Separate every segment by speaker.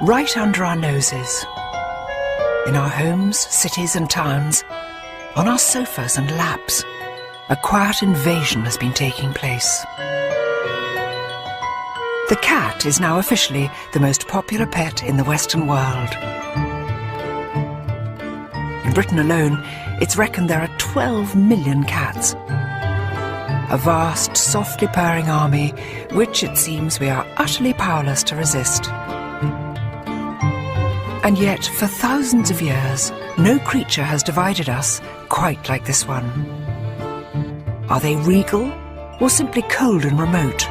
Speaker 1: right under our noses. In our homes, cities and towns, on our sofas and laps, a quiet invasion has been taking place. The cat is now officially the most popular pet in the Western world. In Britain alone, it's reckoned there are 12 million cats. A vast, softly purring army, which it seems we are utterly powerless to resist. And yet, for thousands of years, no creature has divided us quite like this one. Are they regal, or simply cold and remote?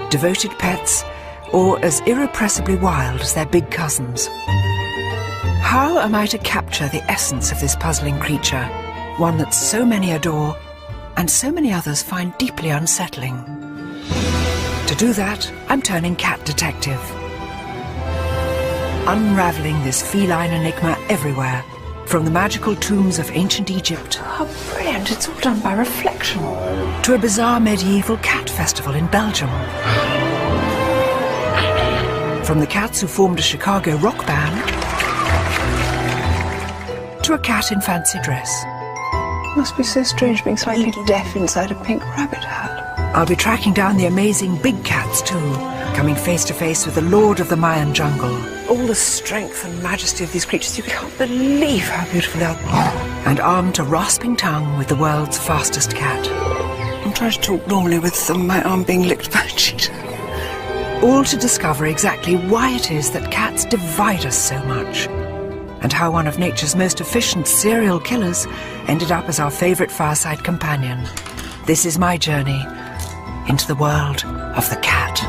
Speaker 1: Devoted pets, or as irrepressibly wild as their big cousins? How am I to capture the essence of this puzzling creature, one that so many adore and so many others find deeply unsettling? To do that, I'm turning cat detective. Unravelling this feline enigma everywhere, from the magical tombs of ancient Egypt.
Speaker 2: How brilliant, it's all done by reflection.
Speaker 1: To a bizarre medieval cat festival in Belgium. From the cats who formed a Chicago rock band to a cat in fancy dress.
Speaker 2: Must be so strange being slightly deaf inside a pink rabbit hat.
Speaker 1: I'll be tracking down the amazing big cats too, coming face to face with the lord of the Mayan jungle.
Speaker 2: All the strength and majesty of these creatures, you can't believe how beautiful they are.
Speaker 1: And armed to rasping tongue with the world's fastest cat.
Speaker 2: I'm trying to talk normally with my arm being licked by a cheetah.
Speaker 1: All to discover exactly why it is that cats divide us so much, and how one of nature's most efficient serial killers ended up as our favourite fireside companion. This is my journey into the world of the cat.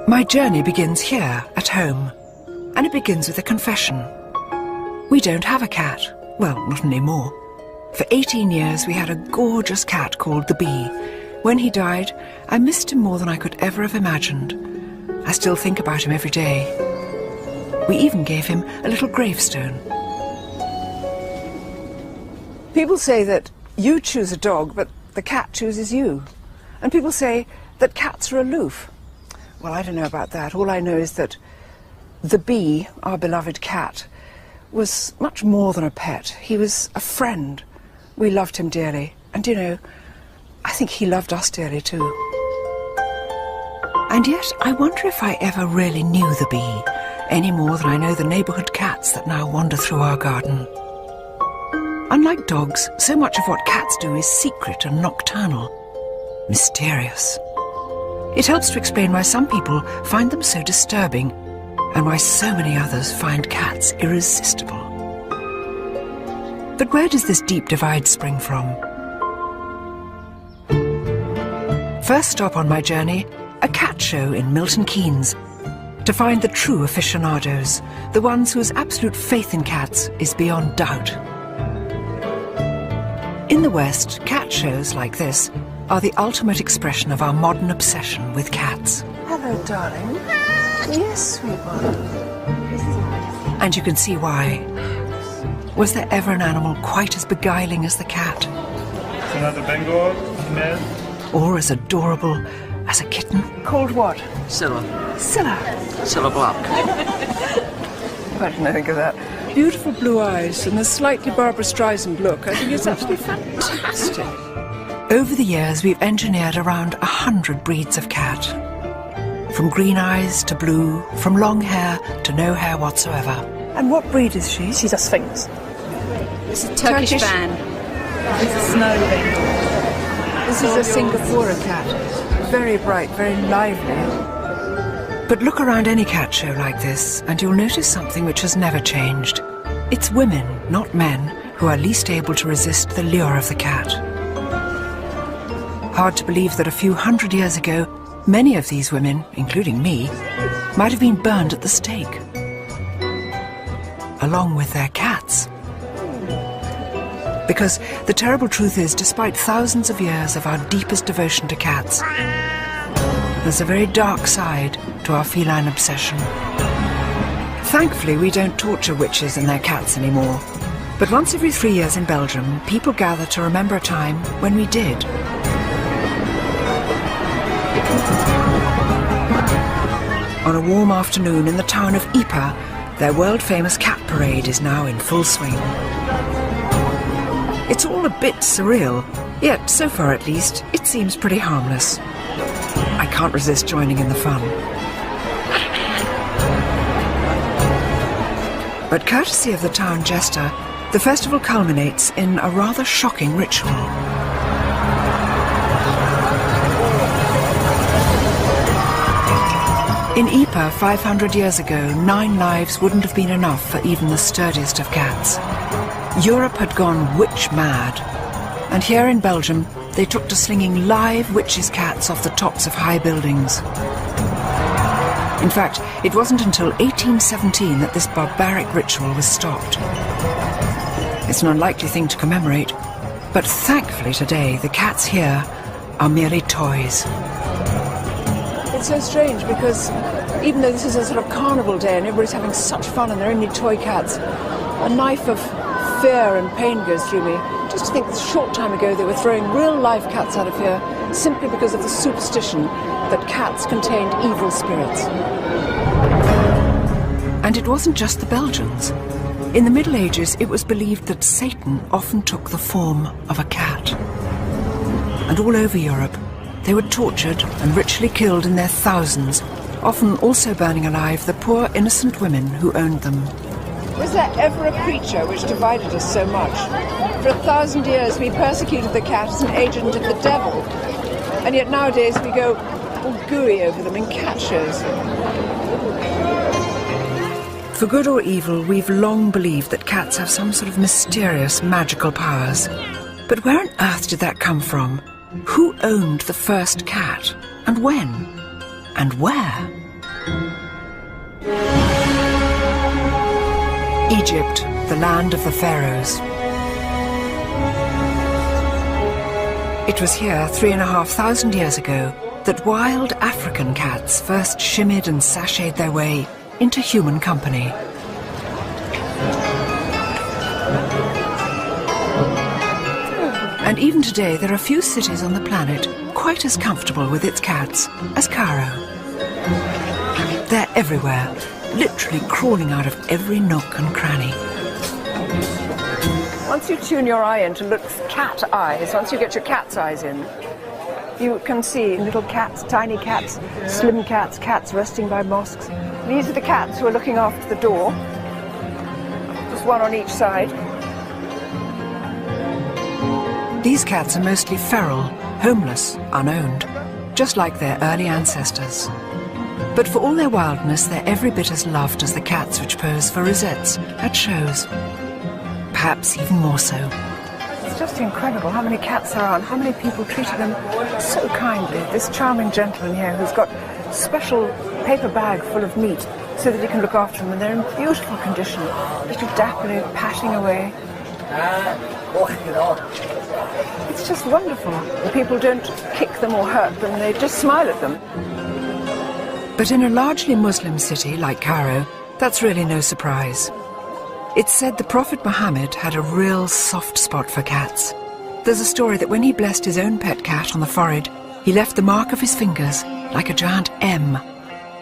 Speaker 1: My journey begins here, at home, and it begins with a confession. We don't have a cat. Well, not anymore. For 18 years we had a gorgeous cat called the Bee. When he died, I missed him more than I could ever have imagined. I still think about him every day. We even gave him a little gravestone.
Speaker 2: People say that you choose a dog, but the cat chooses you. And people say that cats are aloof. Well, I don't know about that. All I know is that the Bee, our beloved cat, was much more than a pet. He was a friend. We loved him dearly. And, you know, I think he loved us dearly too.
Speaker 1: And yet, I wonder if I ever really knew the Bee, any more than I know the neighbourhood cats that now wander through our garden. Unlike dogs, so much of what cats do is secret and nocturnal, mysterious. It helps to explain why some people find them so disturbing, and why so many others find cats irresistible. But where does this deep divide spring from? First stop on my journey, a cat show in Milton Keynes, to find the true aficionados, the ones whose absolute faith in cats is beyond doubt. In the West, cat shows like this are the ultimate expression of our modern obsession with cats.
Speaker 2: Hello, darling. Yes, sweetheart.
Speaker 1: And you can see why. Was there ever an animal quite as beguiling as the cat?
Speaker 3: Another Bengal, female.
Speaker 1: Or as adorable as a kitten?
Speaker 2: Called what?
Speaker 4: Scylla.
Speaker 2: Scylla.
Speaker 4: Scylla Black.
Speaker 2: I didn't think of that. Beautiful blue eyes and a slightly Barbara Streisand look. I think it's absolutely fantastic.
Speaker 1: Over the years, we've engineered around 100 breeds of cat. From green eyes to blue, from long hair to no hair whatsoever.
Speaker 2: And what breed is she?
Speaker 5: She's a Sphinx.
Speaker 6: It's a Turkish fan.
Speaker 2: It's a snow Bengal. This is a Singapore cat. Very bright, very lively.
Speaker 1: But look around any cat show like this, and you'll notice something which has never changed. It's women, not men, who are least able to resist the lure of the cat. Hard to believe that a few hundred years ago, many of these women, including me, might have been burned at the stake, along with their cats. Because the terrible truth is, despite thousands of years of our deepest devotion to cats, there's a very dark side to our feline obsession. Thankfully, we don't torture witches and their cats anymore. But once every 3 years in Belgium, people gather to remember a time when we did. On a warm afternoon in the town of Ypres, their world-famous cat parade is now in full swing. It's all a bit surreal, yet so far at least, it seems pretty harmless. I can't resist joining in the fun. But courtesy of the town jester, the festival culminates in a rather shocking ritual. In Ypres 500 years ago, 9 lives wouldn't have been enough for even the sturdiest of cats. Europe had gone witch mad, and here in Belgium they took to slinging live witches' cats off the tops of high buildings. In fact, it wasn't until 1817 that this barbaric ritual was stopped. It's an unlikely thing to commemorate, but thankfully today the cats here are merely toys.
Speaker 2: It's so strange because even though this is a sort of carnival day and everybody's having such fun and they're only toy cats, a knife of fear and pain goes through me. Just to think that a short time ago they were throwing real live cats out of here simply because of the superstition that cats contained evil spirits.
Speaker 1: And it wasn't just the Belgians. In the Middle Ages, it was believed that Satan often took the form of a cat. And all over Europe, they were tortured and ritually killed in their thousands, often also burning alive the poor innocent women who owned them.
Speaker 2: Was there ever a creature which divided us so much? For 1,000 years we persecuted the cat as an agent of the devil, and yet nowadays we go all gooey over them in cat shows.
Speaker 1: For good or evil, we've long believed that cats have some sort of mysterious magical powers. But where on earth did that come from? Who owned the first cat? And when? And where? Egypt, the land of the pharaohs. It was here 3,500 years ago that wild African cats first shimmied and sashayed their way into human company. And even today there are few cities on the planet quite as comfortable with its cats as Cairo. They're everywhere, literally crawling out of every nook and cranny.
Speaker 2: Once you tune your eye into Luke's cat eyes, once you get your cat's eyes in, you can see little cats, tiny cats, slim cats, cats resting by mosques. These are the cats who are looking after the door, just one on each side.
Speaker 1: These cats are mostly feral, homeless, unowned, just like their early ancestors. But for all their wildness, they're every bit as loved as the cats which pose for rosettes at shows. Perhaps even more so.
Speaker 2: It's just incredible how many cats there are and how many people treated them so kindly. This charming gentleman here who's got a special paper bag full of meat so that he can look after them, and they're in beautiful condition, little dapperly patting away. It's just wonderful. The people don't kick them or hurt them, they just smile at them.
Speaker 1: But in a largely Muslim city like Cairo, that's really no surprise. It's said the Prophet Muhammad had a real soft spot for cats. There's a story that when he blessed his own pet cat on the forehead, he left the mark of his fingers like a giant M,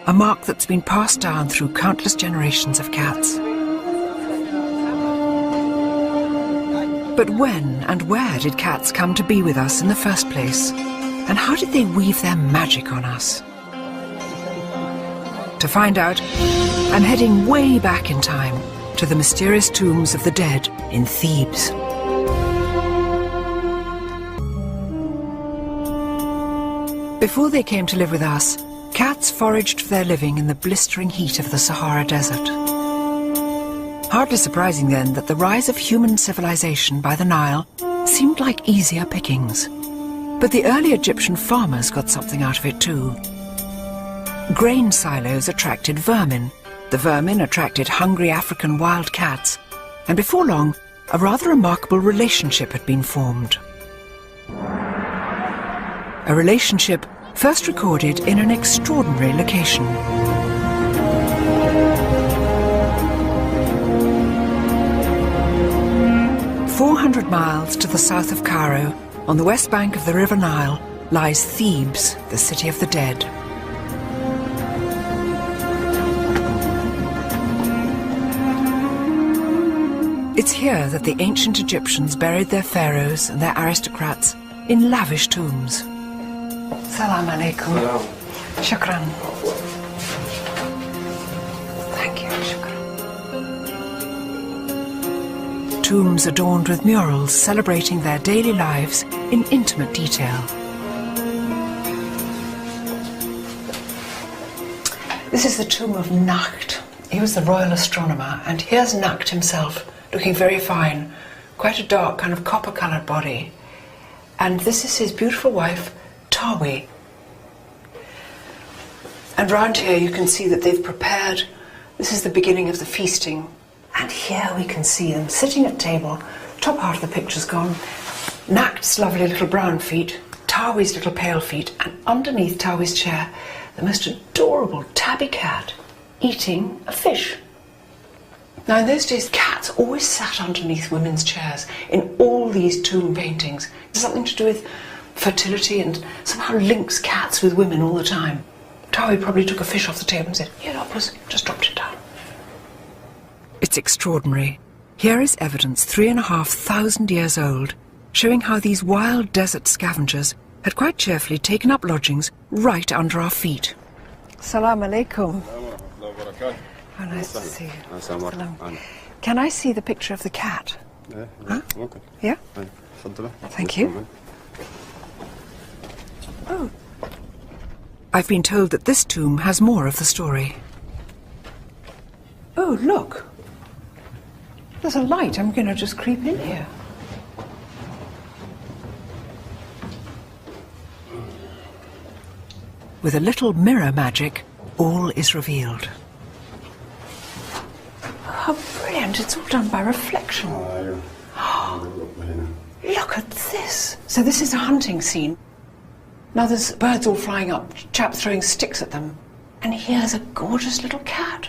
Speaker 1: a mark that's been passed down through countless generations of cats. But when and where did cats come to be with us in the first place? And how did they weave their magic on us? To find out, I'm heading way back in time to the mysterious tombs of the dead in Thebes. Before they came to live with us, cats foraged for their living in the blistering heat of the Sahara Desert. Hardly surprising then that the rise of human civilization by the Nile seemed like easier pickings. But the early Egyptian farmers got something out of it too. Grain silos attracted vermin. The vermin attracted hungry African wild cats. And before long, a rather remarkable relationship had been formed. A relationship first recorded in an extraordinary location. 200 miles to the south of Cairo, on the west bank of the River Nile, lies Thebes, the city of the dead. It's here that the ancient Egyptians buried their pharaohs and their aristocrats in lavish tombs. Salam alaikum. Shukran. Thank you, shukran. Tombs adorned with murals celebrating their daily lives in intimate detail. This is the tomb of Nakht. He was the royal astronomer, and here's Nakht himself, looking very fine, quite a dark kind of copper-coloured body. And this is his beautiful wife, Tawi. And round here you can see that they've prepared, this is the beginning of the feasting. And here we can see them sitting at table, top half of the picture's gone, Nakht's lovely little brown feet, Tawi's little pale feet, and underneath Tawi's chair, the most adorable tabby cat eating a fish. Now in those days, cats always sat underneath women's chairs in all these tomb paintings. It's something to do with fertility and somehow links cats with women all the time. Tawi probably took a fish off the table and said, "Here, puss," just dropped it down. It's extraordinary. Here is evidence 3,500 years old, showing how these wild desert scavengers had quite cheerfully taken up lodgings right under our feet.
Speaker 2: Salam alaikum. How nice to see you. Salam. Can I see the picture of the cat? Huh? Yeah? Thank you. Oh.
Speaker 1: I've been told that this tomb has more of the story.
Speaker 2: Oh, look. There's a light. I'm going to just creep in here.
Speaker 1: With a little mirror magic, all is revealed.
Speaker 2: How brilliant. It's all done by reflection. Look at this. So this is a hunting scene. Now there's birds all flying up, chaps throwing sticks at them. And here's a gorgeous little cat.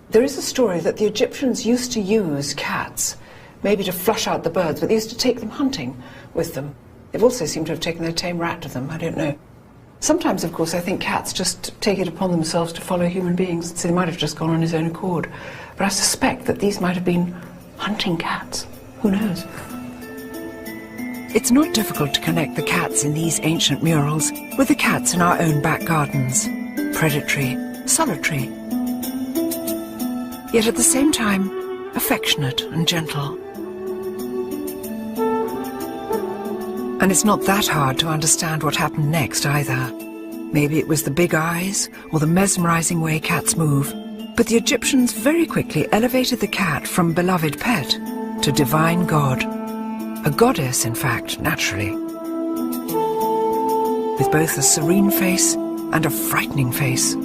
Speaker 2: There is a story that the Egyptians used to use cats, maybe to flush out the birds, but they used to take them hunting with them. They've also seemed to have taken their tame rat to them, I don't know. Sometimes, of course, I think cats just take it upon themselves to follow human beings, so they might have just gone on his own accord. But I suspect that these might have been hunting cats. Who knows?
Speaker 1: It's not difficult to connect the cats in these ancient murals with the cats in our own back gardens. Predatory, solitary, yet at the same time affectionate and gentle. And it's not that hard to understand what happened next either. Maybe it was the big eyes or the mesmerizing way cats move, but the Egyptians very quickly elevated the cat from beloved pet to divine god. A goddess, in fact, naturally. With both a serene face and a frightening face.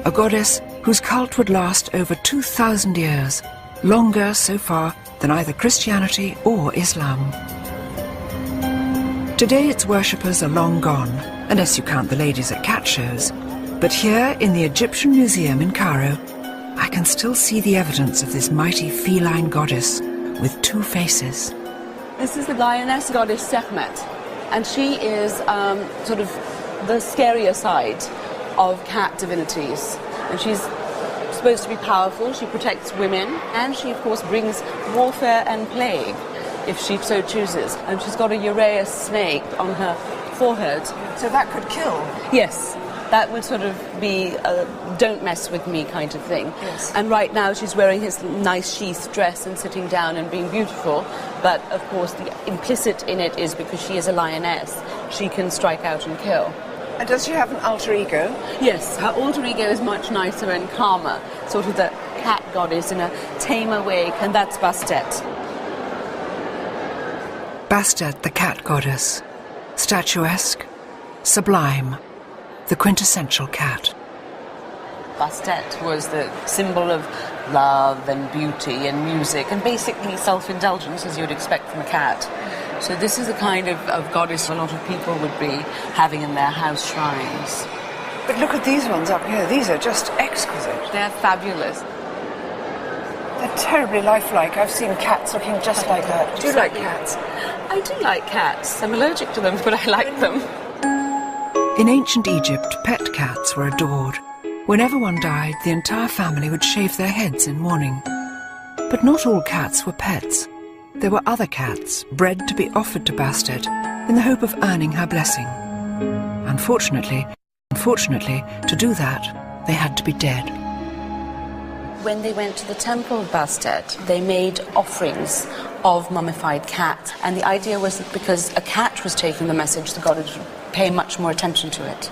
Speaker 1: A goddess whose cult would last over 2,000 years, longer so far than either Christianity or Islam. Today its worshippers are long gone, unless you count the ladies at cat shows. But here in the Egyptian Museum in Cairo, I can still see the evidence of this mighty feline goddess with two faces.
Speaker 6: This is the lioness goddess Sekhmet, and she is sort of the scarier side of cat divinities. And she's supposed to be powerful, she protects women, and she of course brings warfare and plague, if she so chooses. And she's got a Uraeus snake on her forehead.
Speaker 2: So that could kill?
Speaker 6: Yes, that would sort of be a don't mess with me kind of thing.
Speaker 2: Yes.
Speaker 6: And right now she's wearing his nice sheath dress and sitting down and being beautiful, but of course the implicit in it is because she is a lioness, she can strike out and kill.
Speaker 2: And does she have an alter ego?
Speaker 6: Yes, her alter ego is much nicer and calmer, sort of the cat goddess in a tamer way, and that's Bastet.
Speaker 1: Bastet, the cat goddess. Statuesque, sublime, the quintessential cat.
Speaker 6: Bastet was the symbol of love and beauty and music and basically self-indulgence, as you'd expect from a cat. So this is the kind of goddess a lot of people would be having in their house shrines.
Speaker 2: But look at these ones up here. These are just exquisite.
Speaker 6: They're fabulous.
Speaker 2: They're terribly lifelike. I've seen cats looking just like that. Do you like cats?
Speaker 6: I do like cats. I'm allergic to them, but I like them.
Speaker 1: In ancient Egypt, pet cats were adored. Whenever one died, the entire family would shave their heads in mourning. But not all cats were pets. There were other cats, bred to be offered to Bastet in the hope of earning her blessing. Unfortunately, to do that, they had to be dead.
Speaker 6: When they went to the temple of Bastet, they made offerings of mummified cats. And the idea was that because a cat was taking the message, the god would pay much more attention to it.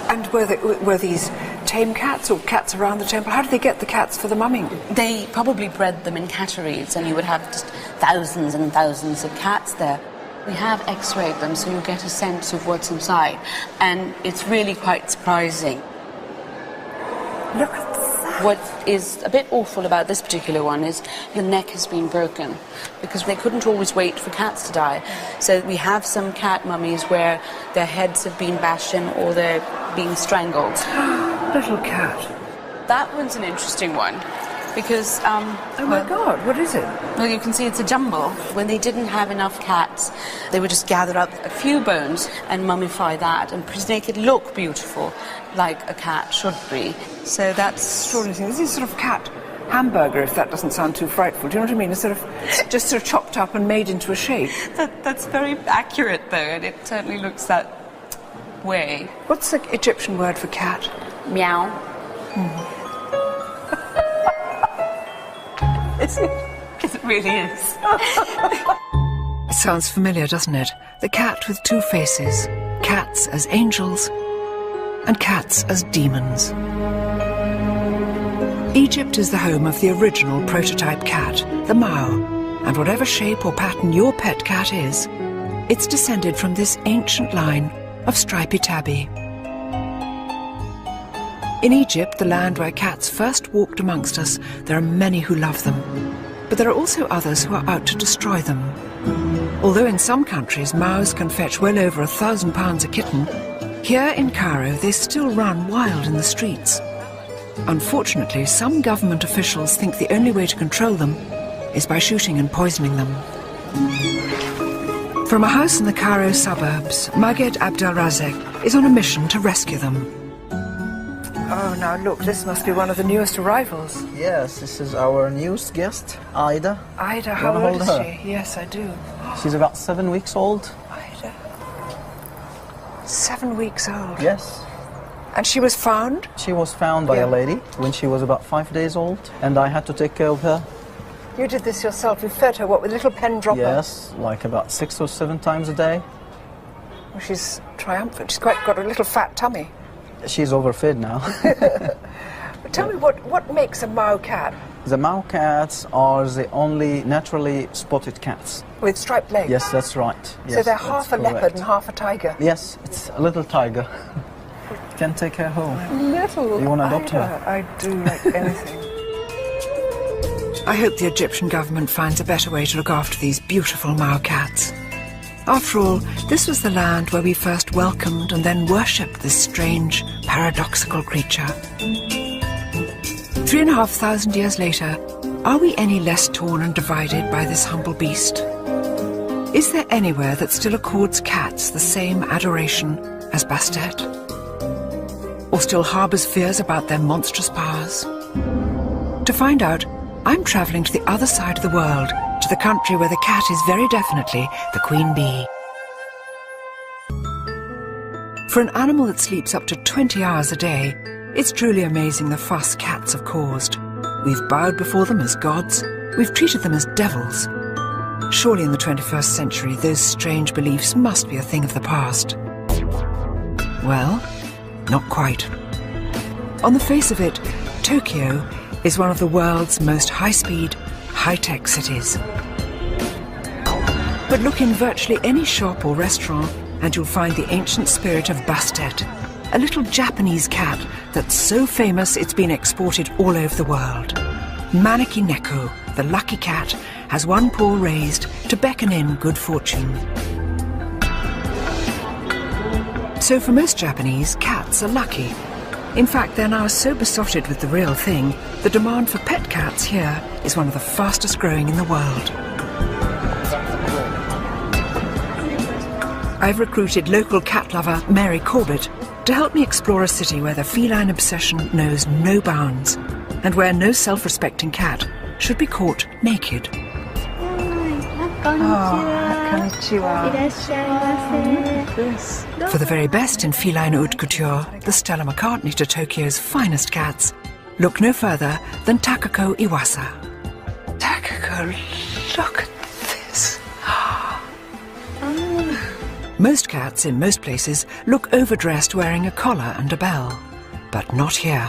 Speaker 2: And were these tame cats or cats around the temple? How did they get the cats for the mumming?
Speaker 6: They probably bred them in catteries, and you would have just thousands and thousands of cats there. We have x-rayed them, so you get a sense of what's inside. And it's really quite surprising.
Speaker 2: Look at that.
Speaker 6: What is a bit awful about this particular one is the neck has been broken because they couldn't always wait for cats to die. So we have some cat mummies where their heads have been bashed in or they're being strangled.
Speaker 2: Little cat.
Speaker 6: That one's an interesting one because...
Speaker 2: oh my God, what is it?
Speaker 6: Well, you can see it's a jumble. When they didn't have enough cats, they would just gather up a few bones and mummify that and make it look beautiful, like a cat should be. So that's...
Speaker 2: Extraordinary. This is sort of cat hamburger, if that doesn't sound too frightful. Do you know what I mean? It's just sort of chopped up and made into a shape.
Speaker 6: That's very accurate, though, and it certainly looks that way.
Speaker 2: What's the Egyptian word for cat?
Speaker 6: Meow.
Speaker 2: Is it?
Speaker 6: Because it really is.
Speaker 1: It sounds familiar, doesn't it? The cat with two faces. Cats as angels and cats as demons. Egypt is the home of the original prototype cat, the Mao, and whatever shape or pattern your pet cat is, it's descended from this ancient line of stripy tabby. In Egypt, the land where cats first walked amongst us, there are many who love them, but there are also others who are out to destroy them. Although in some countries Maos can fetch well over £1,000 a kitten, here in Cairo they still run wild in the streets. Unfortunately, some government officials think the only way to control them is by shooting and poisoning them. From a house in the Cairo suburbs, Maged Abdelrazek is on a mission to rescue them.
Speaker 2: Oh, now look, this must be one of the newest arrivals.
Speaker 4: Yes, this is our newest guest, Ida.
Speaker 2: Ida,
Speaker 4: You
Speaker 2: how
Speaker 4: wanna
Speaker 2: old
Speaker 4: hold
Speaker 2: is
Speaker 4: her?
Speaker 2: she? Yes, I do.
Speaker 4: She's about 7 weeks old.
Speaker 2: Ida. 7 weeks old.
Speaker 4: Yes.
Speaker 2: And she was found?
Speaker 4: She was found by
Speaker 2: Yeah.
Speaker 4: a lady when she was about 5 days old, and I had to take care of her.
Speaker 2: You did this yourself. You fed her, what, with a little pen dropper?
Speaker 4: Yes, like about 6 or 7 times a day.
Speaker 2: Well, she's triumphant. She's quite got a little fat tummy.
Speaker 4: She's overfed now.
Speaker 2: But tell me, what makes a Mao cat
Speaker 4: The Mao cats are the only naturally spotted cats.
Speaker 2: with striped legs?
Speaker 4: Yes, that's right.
Speaker 2: So
Speaker 4: Yes,
Speaker 2: they're
Speaker 4: that's
Speaker 2: half a leopard
Speaker 4: correct.
Speaker 2: and half a tiger.
Speaker 4: Yes, it's a little tiger. Can take her home.
Speaker 2: Little
Speaker 4: You wanna adopt
Speaker 2: Ida.
Speaker 4: her?
Speaker 2: I do like anything.
Speaker 1: I hope the Egyptian government finds a better way to look after these beautiful Mao cats. After all, this was the land where we first welcomed and then worshipped this strange, paradoxical creature. 3,500 years later, are we any less torn and divided by this humble beast? Is there anywhere that still accords cats the same adoration as Bastet? Or still harbours fears about their monstrous powers? To find out, I'm travelling to the other side of the world, to the country where the cat is very definitely the queen bee. For an animal that sleeps up to 20 hours a day, it's truly amazing the fuss cats have caused. We've bowed before them as gods, we've treated them as devils. Surely in the 21st century, those strange beliefs must be a thing of the past. Well, not quite. On the face of it, Tokyo is one of the world's most high-speed, high-tech cities. But look in virtually any shop or restaurant and you'll find the ancient spirit of Bastet, a little Japanese cat that's so famous it's been exported all over the world. Maneki Neko, the lucky cat, has one paw raised to beckon in good fortune. So for most Japanese, cats are lucky. In fact, they're now so besotted with the real thing, the demand for pet cats here is one of the fastest growing in the world. I've recruited local cat lover Mary Corbett to help me explore a city where the feline obsession knows no bounds and where no self-respecting cat should be caught naked. For the very best in feline haute couture, the Stella McCartney to Tokyo's finest cats, look no further than Takako Iwasa.
Speaker 2: Takako, look at this.
Speaker 1: Most cats in most places look overdressed wearing a collar and a bell, but not here.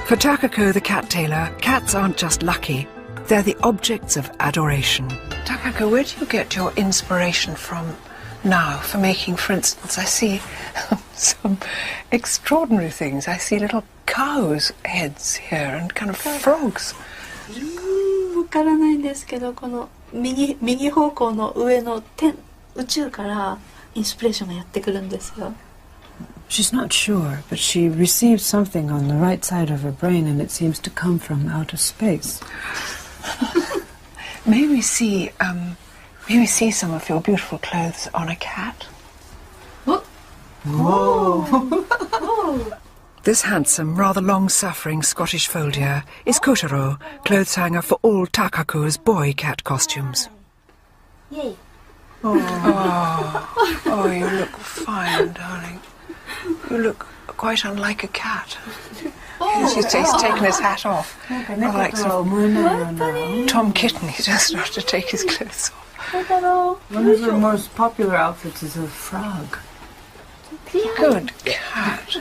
Speaker 1: For Takako the cat tailor, cats aren't just lucky, they're the objects of adoration.
Speaker 2: Takako, where do you get your inspiration from now for making, for instance, I see some extraordinary things. I see little cows' heads here and kind of frogs.
Speaker 5: わからないんですけど、この右方向の上の宇宙からインスピレーションがやってくるんですよ。
Speaker 7: She's not sure, but she receives something on the right side of her brain and it seems to come from outer space.
Speaker 2: May we see some of your beautiful clothes on a cat?
Speaker 5: Whoa!
Speaker 1: This handsome, rather long-suffering Scottish foldier is Kotaro, clothes hanger for all Takako's boy cat costumes.
Speaker 5: Yay!
Speaker 2: Oh, you look fine, darling. You look quite unlike a cat. He's taken his hat off. Like sort of Tom Kitten, he doesn't have to take his clothes off.
Speaker 7: One of her most popular outfits is a frog.
Speaker 2: Good cat.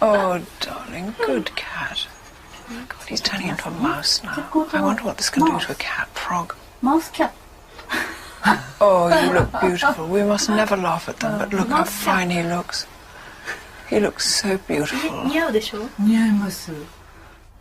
Speaker 2: Oh, darling, good cat. God, he's turning into a mouse now. I wonder what this can do to a cat frog.
Speaker 5: Mouse cat.
Speaker 2: Oh, you look beautiful. We must never laugh at them, but look how fine he looks. He looks so beautiful.
Speaker 5: 似合うでしょ?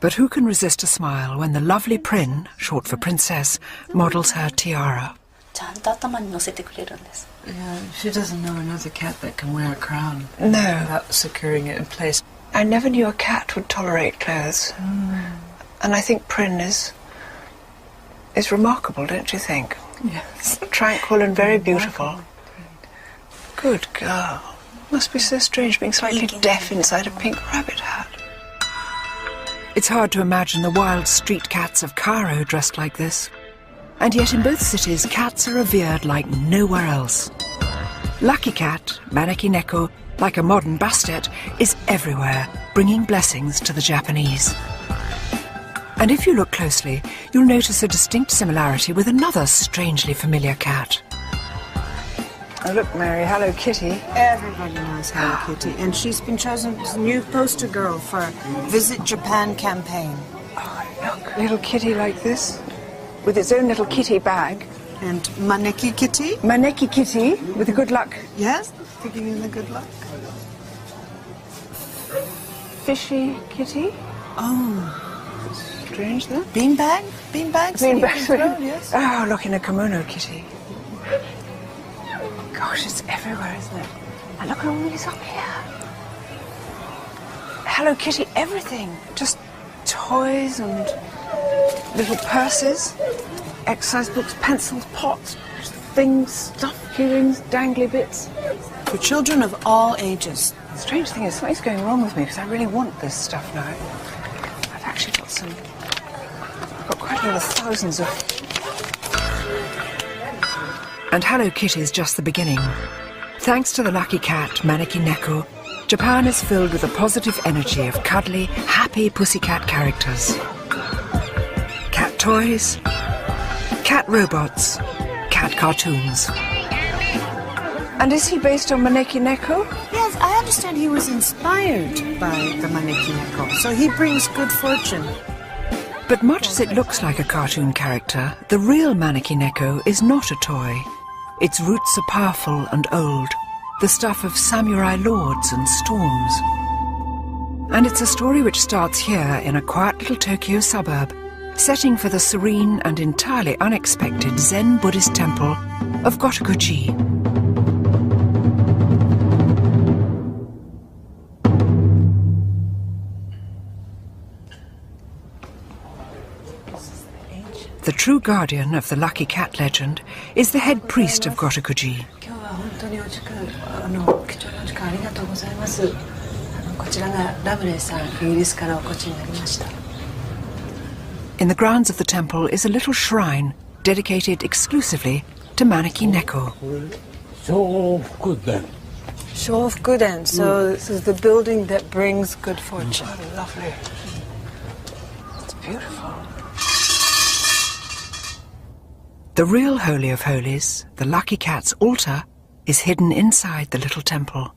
Speaker 1: But who can resist a smile when the lovely Prin, short for princess, models her tiara?
Speaker 5: ちゃんと頭に乗せてくれるんです。
Speaker 7: Yeah, she doesn't know another cat that can wear a crown.
Speaker 2: No.
Speaker 7: Without securing it in place.
Speaker 2: I never knew a cat would tolerate clothes. And I think Prin is remarkable, don't you think?
Speaker 7: Yes.
Speaker 2: Tranquil and very beautiful. Good girl. Must be so strange being slightly deaf inside a pink rabbit hat.
Speaker 1: It's hard to imagine the wild street cats of Cairo dressed like this. And yet in both cities, cats are revered like nowhere else. Lucky Cat, Maneki Neko, like a modern Bastet, is everywhere, bringing blessings to the Japanese. And if you look closely, you'll notice a distinct similarity with another strangely familiar cat.
Speaker 2: Oh, look, Mary, Hello Kitty.
Speaker 7: Everybody knows Hello Kitty, and she's been chosen as new poster girl for Visit Japan campaign.
Speaker 2: Oh, look, little kitty like this, with its own little kitty bag.
Speaker 7: And Maneki Kitty?
Speaker 2: Maneki Kitty, with the good luck.
Speaker 7: Yes, giving you the good luck.
Speaker 2: Fishy Kitty.
Speaker 7: Oh.
Speaker 2: Strange, that.
Speaker 7: Beanbag? Beanbags?
Speaker 2: Beanbag.
Speaker 7: Yes.
Speaker 2: Oh, look, in a kimono kitty. Gosh, it's everywhere, isn't it? And look at all these up here. Hello Kitty, everything. Just toys and little purses, exercise books, pencils, pots, things, stuff, keyrings, dangly bits.
Speaker 7: For children of all ages.
Speaker 2: The strange thing is, something's going wrong with me because I really want this stuff now. I've actually got I've got quite a lot of thousands of...
Speaker 1: And Hello Kitty's just the beginning. Thanks to the Lucky Cat, Maneki Neko, Japan is filled with the positive energy of cuddly, happy pussycat characters. Cat toys, cat robots, cat cartoons.
Speaker 2: And is he based on Maneki Neko?
Speaker 7: Yes, I understand he was inspired by the Maneki Neko, so he brings good fortune.
Speaker 1: But much as it looks like a cartoon character, the real Maneki Neko is not a toy. Its roots are powerful and old, the stuff of samurai lords and storms. And it's a story which starts here in a quiet little Tokyo suburb, setting for the serene and entirely unexpected Zen Buddhist temple of Gotokuchi. The true guardian of the lucky cat legend is the head priest of Gotokuji.
Speaker 7: 今日は本当にお時間貴重なお時間ありがとうございます。こちらがラブレーさん、イギリスからお越しになりました。
Speaker 1: In the grounds of the temple is a little shrine dedicated exclusively to Maneki Neko.
Speaker 7: 笑福殿. So this is the building that brings good fortune.
Speaker 2: Oh, lovely. It's beautiful.
Speaker 1: The real Holy of Holies, the lucky cat's altar, is hidden inside the little temple.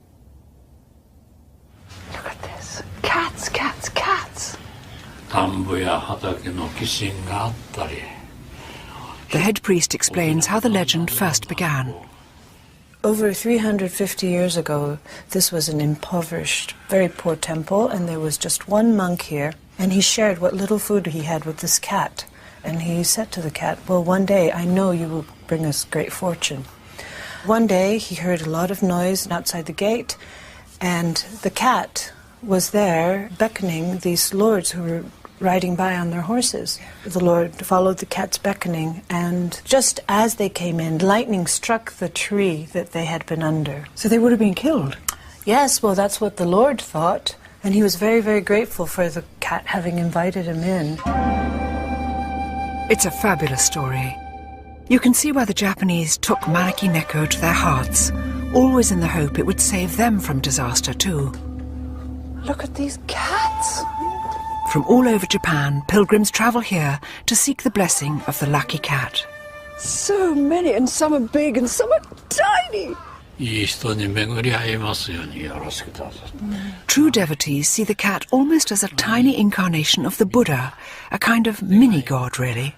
Speaker 2: Look at this. Cats, cats, cats.
Speaker 1: The head priest explains how the legend first began.
Speaker 7: Over 350 years ago, this was an impoverished, very poor temple, and there was just one monk here, and he shared what little food he had with this cat. And he said to the cat, well, one day I know you will bring us great fortune. One day he heard a lot of noise outside the gate, and the cat was there beckoning these lords who were riding by on their horses. The Lord followed the cat's beckoning, and just as they came in, lightning struck the tree that they had been under.
Speaker 2: So they would have been killed?
Speaker 7: Yes, well, that's what the Lord thought, and he was very, very grateful for the cat having invited him in.
Speaker 1: It's a fabulous story. You can see why the Japanese took Maneki Neko to their hearts, always in the hope it would save them from disaster too.
Speaker 2: Look at these cats.
Speaker 1: From all over Japan, pilgrims travel here to seek the blessing of the lucky cat.
Speaker 2: So many, and some are big and some are tiny.
Speaker 1: True devotees see the cat almost as a tiny incarnation of the Buddha, a kind of mini-god, really.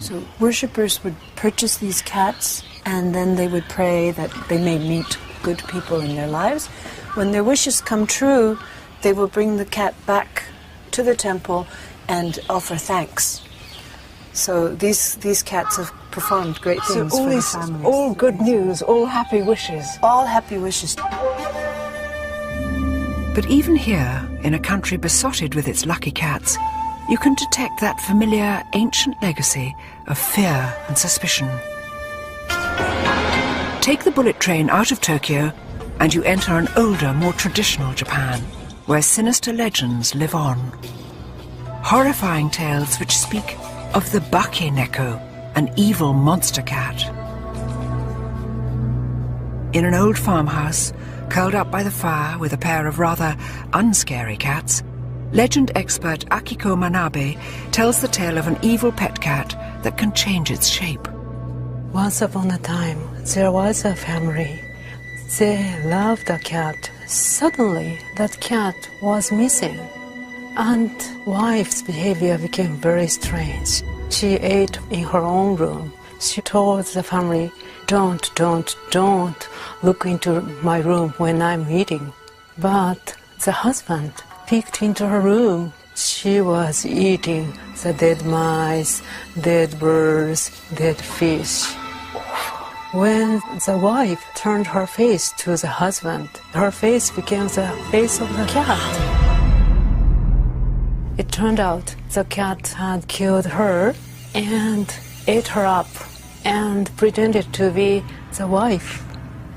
Speaker 7: So worshippers would purchase these cats, and then they would pray that they may meet good people in their lives. When their wishes come true, they will bring the cat back to the temple and offer thanks. So these cats have performed great things for the families.
Speaker 2: All good news, all happy wishes.
Speaker 7: All happy wishes.
Speaker 1: But even here, in a country besotted with its lucky cats, you can detect that familiar ancient legacy of fear and suspicion. Take the bullet train out of Tokyo and you enter an older, more traditional Japan, where sinister legends live on. Horrifying tales which speak of the Bake Neko, an evil monster cat. In an old farmhouse, curled up by the fire with a pair of rather unscary cats, legend expert Akiko Manabe tells the tale of an evil pet cat that can change its shape.
Speaker 8: Once upon a time, there was a family. They loved a cat. Suddenly, that cat was missing, and wife's behavior became very strange. She ate in her own room. She told the family, don't look into my room when I'm eating. But the husband peeked into her room. She was eating the dead mice, dead birds, dead fish. When the wife turned her face to the husband, her face became the face of the cat. It turned out the cat had killed her and ate her up and pretended to be the wife.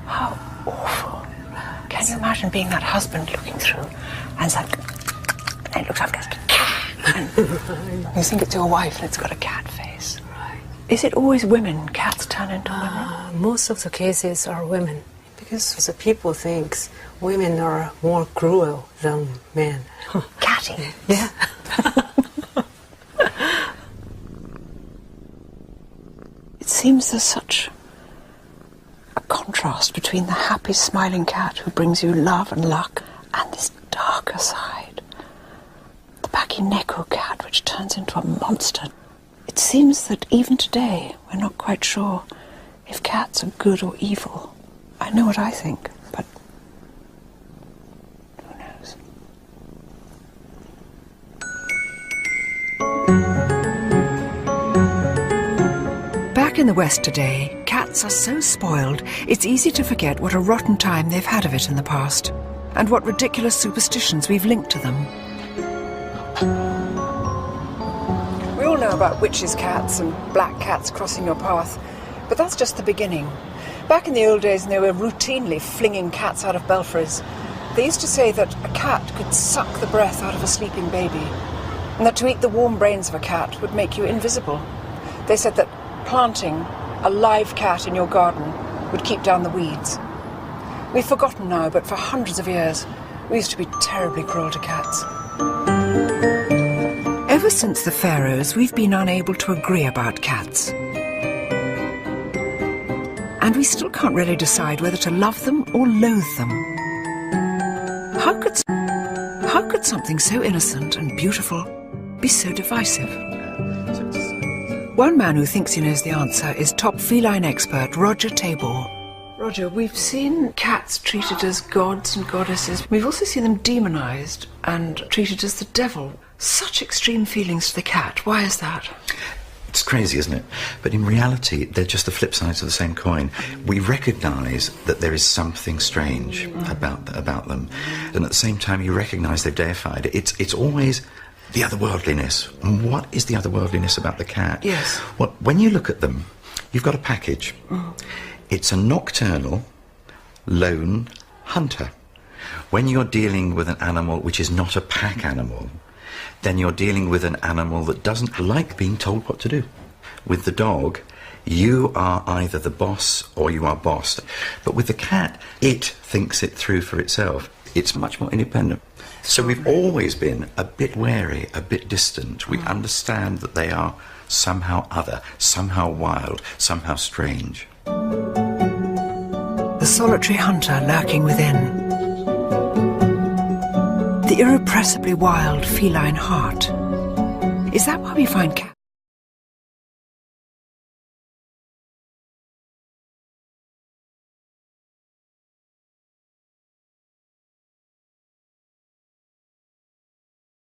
Speaker 2: How awful. Can you imagine being that husband looking through and it's like, and it looks after us, and you think it's your wife and it's got a cat face.
Speaker 8: Right.
Speaker 2: Is it always women cats turn into women?
Speaker 8: Most of the cases are women because the people think women are more cruel than men.
Speaker 2: Catty.
Speaker 8: Yeah.
Speaker 2: It seems there's such a contrast between the happy, smiling cat who brings you love and luck and this darker side, the Bake Neko cat which turns into a monster. It seems that even today we're not quite sure if cats are good or evil. I know what I think, but who knows?
Speaker 1: Back in the West today, cats are so spoiled, it's easy to forget what a rotten time they've had of it in the past, and what ridiculous superstitions we've linked to them.
Speaker 2: We all know about witches' cats and black cats crossing your path, but that's just the beginning. Back in the old days, they were routinely flinging cats out of belfries. They used to say that a cat could suck the breath out of a sleeping baby, and that to eat the warm brains of a cat would make you invisible. They said that planting a live cat in your garden would keep down the weeds. We've forgotten now, but for hundreds of years, we used to be terribly cruel to cats.
Speaker 1: Ever since the pharaohs, we've been unable to agree about cats. And we still can't really decide whether to love them or loathe them. How could something so innocent and beautiful be so divisive? One man who thinks he knows the answer is top feline expert Roger Tabor.
Speaker 2: Roger, we've seen cats treated as gods and goddesses. We've also seen them demonised and treated as the devil. Such extreme feelings to the cat. Why is that?
Speaker 9: It's crazy, isn't it? But in reality, they're just the flip sides of the same coin. We recognise that there is something strange about them, and at the same time, you recognise they've deified it. It's always the otherworldliness. And what is the otherworldliness about the cat?
Speaker 2: Yes.
Speaker 9: Well, when you look at them, you've got a package. It's a nocturnal, lone hunter. When you're dealing with an animal which is not a pack animal, then you're dealing with an animal that doesn't like being told what to do. With the dog, you are either the boss or you are bossed. But with the cat, it thinks it through for itself. It's much more independent. So we've always been a bit wary, a bit distant. We understand that they are somehow other, somehow wild, somehow strange.
Speaker 1: The solitary hunter lurking within. The irrepressibly wild feline heart. Is that why we find cats?